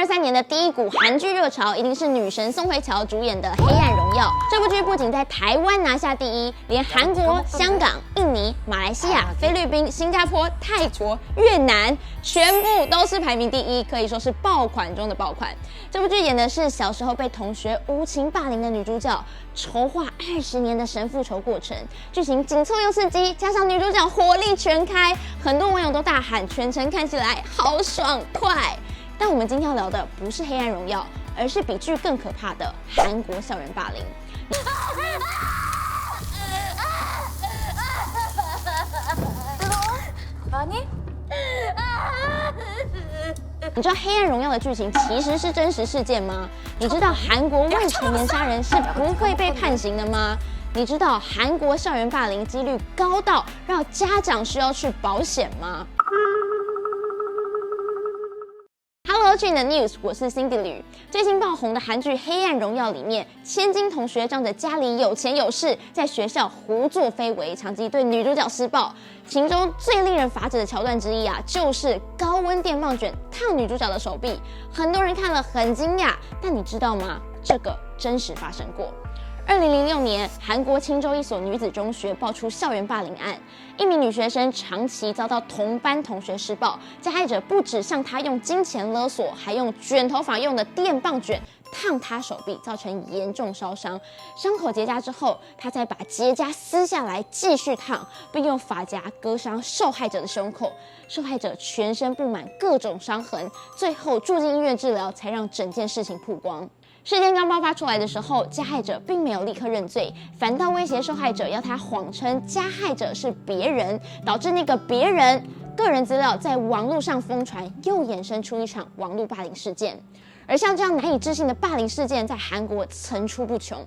2023年的第一股韩剧热潮，一定是女神宋慧乔主演的《黑暗荣耀》。这部剧不仅在台湾拿下第一，连韩国、香港、印尼、马来西亚、菲律宾、新加坡、泰国、越南，全部都是排名第一，可以说是爆款中的爆款。这部剧演的是小时候被同学无情霸凌的女主角，筹划20年的神复仇过程，剧情紧凑又刺激，加上女主角火力全开，很多网友都大喊全程看起来好爽快。但我们今天要聊的不是《黑暗荣耀》，而是比剧更可怕的韩国校园霸凌。你知道《黑暗荣耀》的剧情其实是真实事件吗？你知道韩国未成年杀人是不会被判刑的吗？你知道韩国校园霸凌几率高到让家长需要去保险吗？Hello， 去你的 news， 我是 Cindy 吕。最近爆红的韩剧《黑暗荣耀》里面，千金同学仗着家里有钱有势，在学校胡作非为，长期对女主角施暴。其中最令人发指的桥段之一啊，就是高温电棒卷烫女主角的手臂。很多人看了很惊讶，但你知道吗？这个真实发生过。2006年，韩国青州一所女子中学爆出校园霸凌案，一名女学生长期遭到同班同学施暴，加害者不止向她用金钱勒索，还用卷头发用的电棒卷烫她手臂，造成严重烧伤。伤口结痂之后，她再把结痂撕下来继续烫，并用发夹割伤受害者的胸口。受害者全身布满各种伤痕，最后住进医院治疗，才让整件事情曝光。事件刚爆发出来的时候，加害者并没有立刻认罪，反倒威胁受害者要他谎称加害者是别人，导致那个别人个人资料在网络上疯传，又衍生出一场网络霸凌事件。而像这样难以置信的霸凌事件，在韩国层出不穷。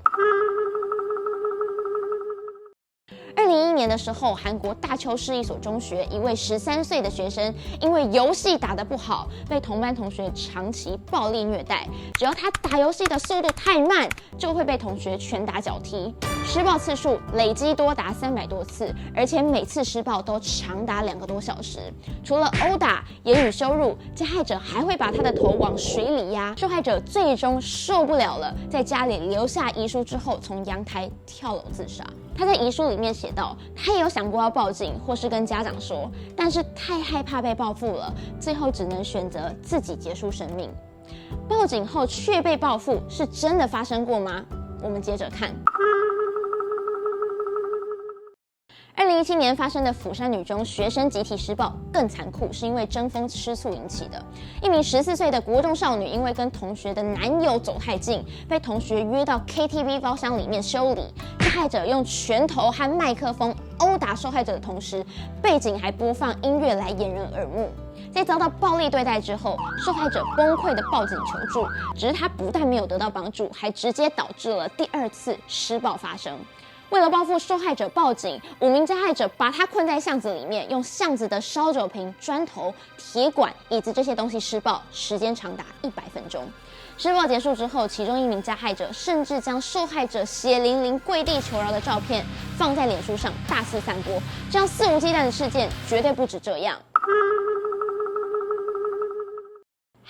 2011年的时候，韩国大邱市一所中学，一位13岁的学生因为游戏打得不好，被同班同学长期暴力虐待。只要他打游戏的速度太慢，就会被同学拳打脚踢。施暴次数累积多达300多次，而且每次施暴都长达2个多小时。除了殴打、言语羞辱，加害者还会把他的头往水里压。受害者最终受不了了，在家里留下遗书之后，从阳台跳楼自杀。他在遗书里面写道，他也有想过要报警或是跟家长说，但是太害怕被报复了，最后只能选择自己结束生命。报警后却被报复，是真的发生过吗？我们接着看。2017年发生的釜山女中学生集体施暴更残酷，是因为争风吃醋引起的。一名14岁的国中少女因为跟同学的男友走太近，被同学约到 KTV 包厢里面修理。加害者用拳头和麦克风殴打受害者的同时，背景还播放音乐来掩人耳目。在遭到暴力对待之后，受害者崩溃的报警求助，只是他不但没有得到帮助，还直接导致了第2次施暴发生。为了报复受害者报警，5名加害者把他困在巷子里面，用巷子的烧酒瓶、砖头、铁管、椅子这些东西施暴，时间长达100分钟。施暴结束之后，其中一名加害者甚至将受害者血淋淋跪地求饶的照片放在脸书上大肆散播。这样肆无忌惮的事件绝对不止这样。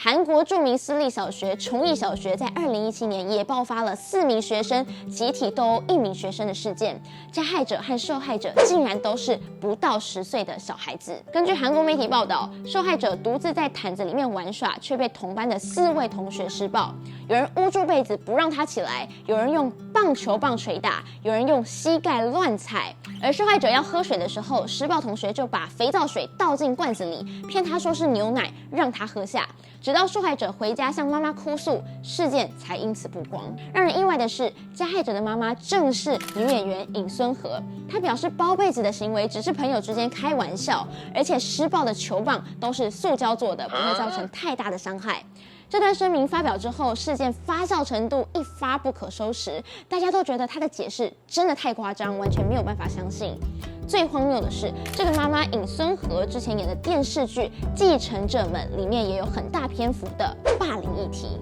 韩国著名私立小学崇义小学在2017年也爆发了4名学生集体斗殴1名学生的事件，加害者和受害者竟然都是不到10岁的小孩子。根据韩国媒体报道，受害者独自在毯子里面玩耍，却被同班的4位同学施暴。有人捂住被子不让他起来，有人用棒球棒捶打，有人用膝盖乱踩。而受害者要喝水的时候，施暴同学就把肥皂水倒进罐子里，骗他说是牛奶，让他喝下。直到受害者回家向妈妈哭诉，事件才因此曝光。让人意外的是，加害者的妈妈正是女演员尹孙和。她表示包被子的行为只是朋友之间开玩笑，而且施暴的球棒都是塑胶做的，不会造成太大的伤害。这段声明发表之后，事件发酵程度一发不可收拾，大家都觉得她的解释真的太夸张，完全没有办法相信。最荒谬的是，这个妈妈尹孙和之前演的电视剧《继承者们》里面也有很大篇幅的霸凌议题。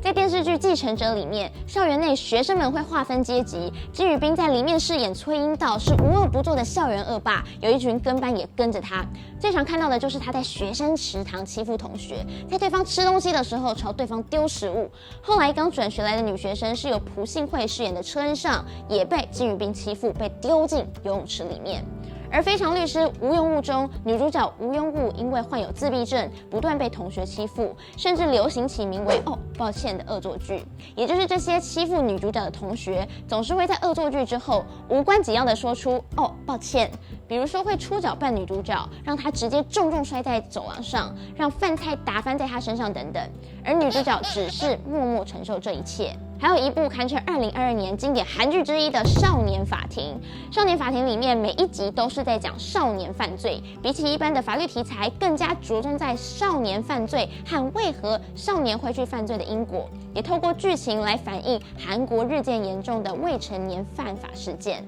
在电电视剧《继承者》里面，校园内学生们会划分阶级，金宇彬在里面饰演崔英道，是无恶不作的校园恶霸，有一群跟班也跟着他。最常看到的就是他在学生食堂欺负同学，在对方吃东西的时候朝对方丢食物。后来刚转学来的女学生是由朴信惠饰演的车恩尚，也被金宇彬欺负，被丢进游泳池里面。而《非常律师吴庸物》中，女主角吴庸物因为患有自闭症，不断被同学欺负，甚至流行起名为“哦，抱歉”的恶作剧。也就是这些欺负女主角的同学，总是会在恶作剧之后无关紧要的说出“哦，抱歉”。比如说会出脚绊女主角，让她直接重重摔在走廊上，让饭菜打翻在她身上等等。而女主角只是默默承受这一切。还有一部堪称2022年经典韩剧之一的《少年法庭》。《少年法庭》里面每一集都是在讲少年犯罪，比起一般的法律题材，更加着重在少年犯罪和为何少年会去犯罪的因果，也透过剧情来反映韩国日渐严重的未成年犯法事件。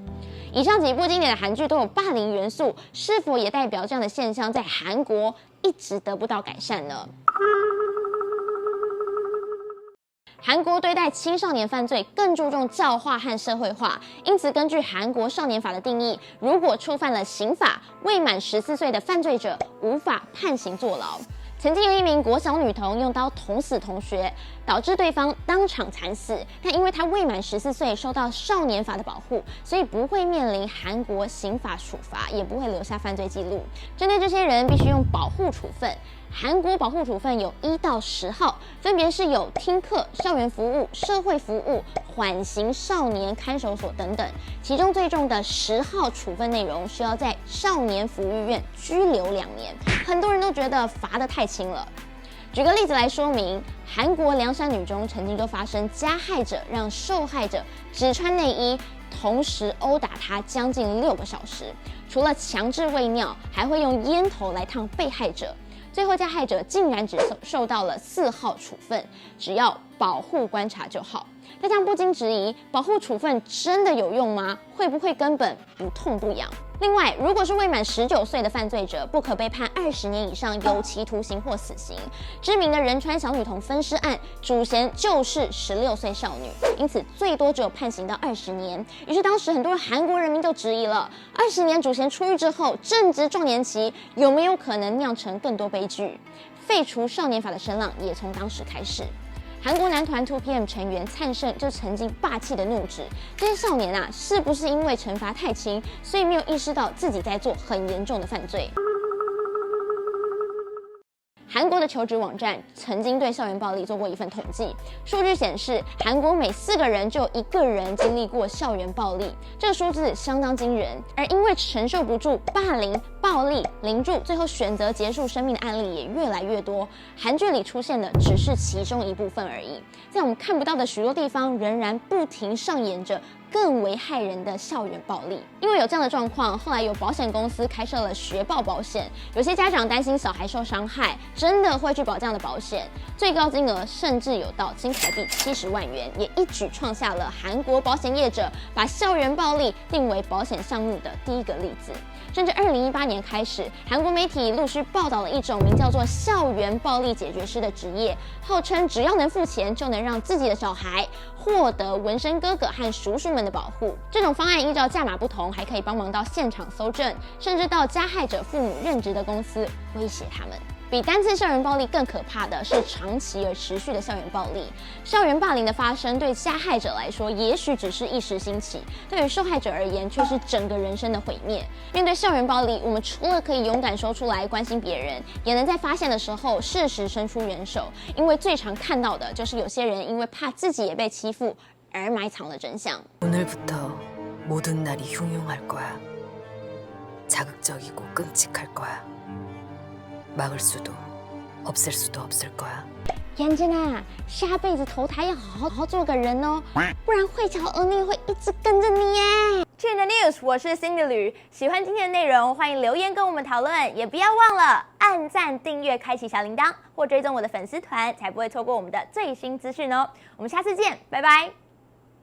以上几部经典的韩剧都有霸凌元素，是否也代表这样的现象在韩国一直得不到改善呢？韩国对待青少年犯罪更注重教化和社会化，因此根据韩国少年法的定义，如果触犯了刑法，未满14岁的犯罪者无法判刑坐牢。曾经有一名国小女童用刀捅死同学，导致对方当场惨死，但因为她未满14岁，受到少年法的保护，所以不会面临韩国刑法处罚，也不会留下犯罪记录。针对这些人，必须用保护处分。韩国保护处分有1到10号，分别是有听课、校园服务、社会服务、缓刑少年看守所等等。其中最重的10号处分内容需要在少年福利院拘留2年，很多人都觉得罚得太轻了。举个例子来说明，韩国梁山女中曾经就发生加害者让受害者只穿内衣，同时殴打她将近6个小时，除了强制喂尿，还会用烟头来烫被害者。最后，加害者竟然只受到了4号处分，只要保护观察就好。大家不禁质疑，保护处分真的有用吗？会不会根本不痛不痒？另外，如果是未满19岁的犯罪者，不可被判20年以上有期徒刑或死刑。知名的仁川小女童分尸案，主嫌就是16岁少女，因此最多只有判刑到20年。于是当时很多韩国人民就质疑了：20年主嫌出狱之后，正值壮年期，有没有可能酿成更多悲剧？废除少年法的声浪也从当时开始。韩国男团 2PM 成员灿盛就曾经霸气的怒指，这些少年啊，是不是因为惩罚太轻，所以没有意识到自己在做很严重的犯罪？韩国的求职网站曾经对校园暴力做过一份统计，数据显示，韩国每4个人就有1个人经历过校园暴力，这个数字相当惊人。而因为承受不住霸凌、暴力、凌辱，最后选择结束生命的案例也越来越多。韩剧里出现的只是其中一部分而已，在我们看不到的许多地方，仍然不停上演着更为害人的校园暴力。因为有这样的状况，后来有保险公司开设了学报保险，有些家长担心小孩受伤害，真的会去保这样的保险，最高金额甚至有到新台币70万元，也一举创下了韩国保险业者把校园暴力定为保险项目的第一个例子。甚至2018年开始，韩国媒体陆续报道了一种名叫做校园暴力解决师的职业，号称只要能付钱，就能让自己的小孩获得纹身哥哥和叔叔们的保护。这种方案依照价码不同，还可以帮忙到现场搜证，甚至到加害者父母任职的公司威胁他们。比单次校园暴力更可怕的是长期而持续的校园暴力。校园霸凌的发生对加害者来说也许只是一时兴起，对于受害者而言却是整个人生的毁灭。面对校园暴力，我们除了可以勇敢说出来关心别人，也能在发现的时候适时伸出援手，因为最常看到的就是有些人因为怕自己也被欺负而埋藏了真相。오늘부터 모든 날이 흉흉할 거야. 자극적이고 끔찍할 거야. 막을 수도 없앨 수도 없을 거야. 眼睛啊，下辈子投胎要好好做个人哦，不然会巧而逆会一直跟着你耶。去年的 news， 我是 Cindy 吕，喜欢今天的内容，欢迎留言跟我们讨论，也不要忘了按赞、订阅、开启小铃铛，或追踪我的粉丝团，才不会错过我们的最新资讯哦。我们下次见，拜拜。